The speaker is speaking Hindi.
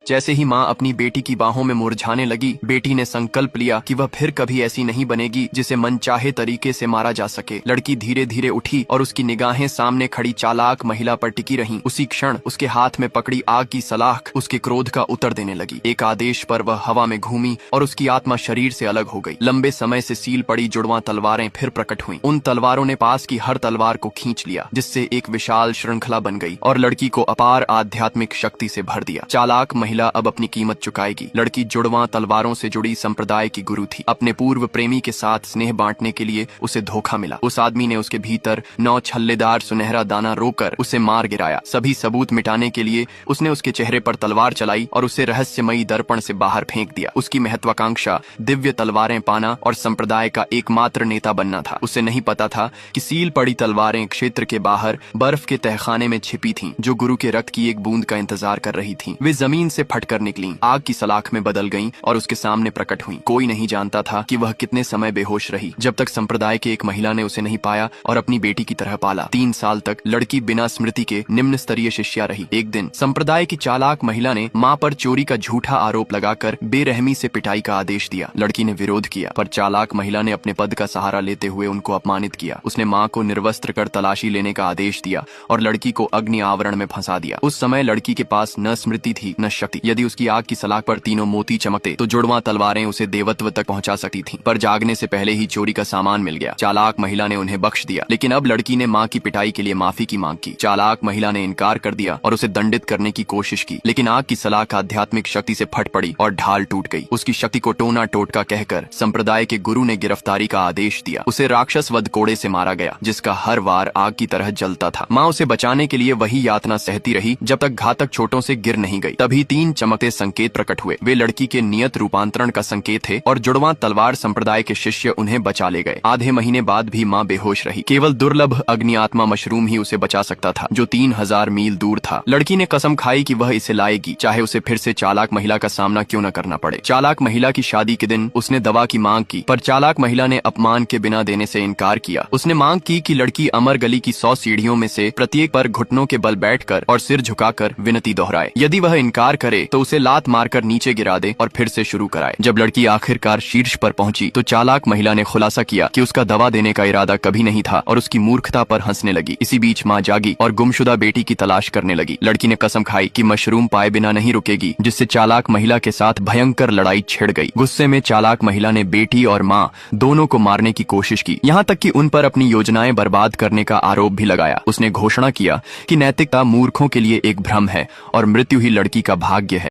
जैसे ही माँ अपनी बेटी की बाहों में मुरझाने लगी, बेटी ने संकल्प लिया कि वह फिर कभी ऐसी नहीं बनेगी जिसे मनचाहे तरीके से मारा जा सके। लड़की धीरे धीरे उठी और उसकी निगाहें सामने खड़ी चालाक महिला पर टिकी रहीं। उसी क्षण उसके हाथ में पकड़ी आग की सलाख उसके क्रोध का उत्तर देने लगी। एक आदेश पर वह हवा में घूमी और उसकी आत्मा शरीर से अलग हो गई। लंबे समय से सील पड़ी जुड़वां तलवारें फिर प्रकट हुईं। उन तलवारों ने पास की हर तलवार को खींच लिया, जिससे एक विशाल श्रृंखला बन गई और लड़की को अपार आध्यात्मिक शक्ति से भर दिया। चालाक महिला अब अपनी कीमत चुकाएगी। लड़की जुड़वां तलवारों से जुड़ी संप्रदाय की गुरु थी। अपने पूर्व प्रेमी के साथ स्नेह बांटने के लिए उसे धोखा मिला। उस आदमी ने उसके भीतर 9 छल्लेदार सुनहरा दाना रोकर उसे मार गिराया। सभी सबूत मिटाने के लिए उसने उसके चेहरे पर तलवार चलाई और उसे रहस्यमयी दर्पण से बाहर फेंक दिया। उसकी महत्वाकांक्षा दिव्य तलवारें पाना और संप्रदाय का एकमात्र नेता बनना था। उसे नहीं पता था कि सील पड़ी तलवारें क्षेत्र के बाहर बर्फ के तहखाने में छिपी थीं, जो गुरु के रक्त की एक बूंद का इंतजार कर रही थीं। वे जमीन से फटकर निकलीं, आग की सलाख में बदल गईं और उसके सामने प्रकट हुईं। कोई नहीं जानता था कि वह कितने समय बेहोश रही, जब तक संप्रदाय के एक महिला ने उसे नहीं पाया और अपनी बेटी की तरह पाला। 3 साल तक लड़की बिना स्मृति के निम्न स्तरीय शिष्या रही। एक दिन संप्रदाय की चालाक महिला ने माँ पर चोरी का झूठा आरोप लगाकर बेरहमी से पिटाई का आदेश दिया। लड़की ने विरोध किया, पर चालाक महिला ने अपने पद का सहारा लेते हुए उनको अपमानित किया। उसने माँ को निर्वस्त्र कर तलाशी लेने का आदेश दिया और लड़की को अग्नि आवरण में फंसा दिया। उस समय लड़की के पास न स्मृति थी न शक्ति। यदि उसकी आग की सलाख पर तीनों मोती चमकते तो जुड़वां तलवारें उसे देवत्व तक पहुंचा सकती थीं, पर जागने से पहले ही चोरी का सामान मिल गया। चालाक महिला ने उन्हें बख्श दिया, लेकिन अब लड़की ने माँ की पिटाई के लिए माफी की मांग की। चालाक महिला ने इनकार कर दिया और उसे दंडित करने की कोशिश की, लेकिन आग की सलाख आध्यात्मिक शक्ति से फट पड़ी और ढाल टूट गई। उसकी शक्ति को टोना टोटका कहकर संप्रदाय के गुरु ने गिरफ्तारी का आदेश दिया। उसे राक्षस वध कोड़े से मारा गया, जिसका हर वार आग की तरह जलता था। माँ उसे बचाने के लिए वही यातना सहती रही जब तक घातक चोटों से गिर नहीं गई। तभी 3 चमकते संकेत प्रकट हुए। वे लड़की के नियत रूपांतरण का संकेत थे और जुड़वां तलवार संप्रदाय के शिष्य उन्हें बचा ले गए। आधे महीने बाद भी माँ बेहोश रही। केवल दुर्लभ अग्नि आत्मा मशरूम ही उसे बचा सकता था, जो 3000 मील दूर था। लड़की ने कसम खाई कि वह इसे लाएगी, चाहे उसे फिर से चालाक महिला का सामना क्यों न करना पड़े। चालाक महिला की शादी के दिन उसने दवा की मांग की, पर चालाक महिला ने अपमान के बिना देने से इनकार किया। उसने मांग की कि लड़की अमर गली की 100 सीढ़ियों में से प्रत्येक पर घुटनों के बल बैठकर और सिर झुकाकर विनती दोहराए। यदि वह इनकार करे तो उसे लात मारकर नीचे गिरा दे और फिर से शुरू कराए। जब लड़की आखिरकार शीर्ष पर पहुंची तो चालाक महिला ने खुलासा किया कि उसका दवा देने का इरादा कभी नहीं था और उसकी मूर्खता पर हंसने लगी। इसी बीच माँ जागी और गुमशुदा बेटी की तलाश करने लगी। लड़की ने कसम खाई कि मशरूम पाए बिना नहीं रुकेगी, जिससे चालाक महिला के साथ भयंकर लड़ाई छिड़ गई। गुस्से में चालाक महिला ने बेटी और माँ दोनों को मारने की कोशिश की, यहाँ तक कि उन पर अपनी योजनाएं बर्बाद करने का आरोप भी लगाया। उसने घोषणा किया कि नैतिकता मूर्खों के लिए एक भ्रम है और मृत्यु ही लड़की का भाग्य है।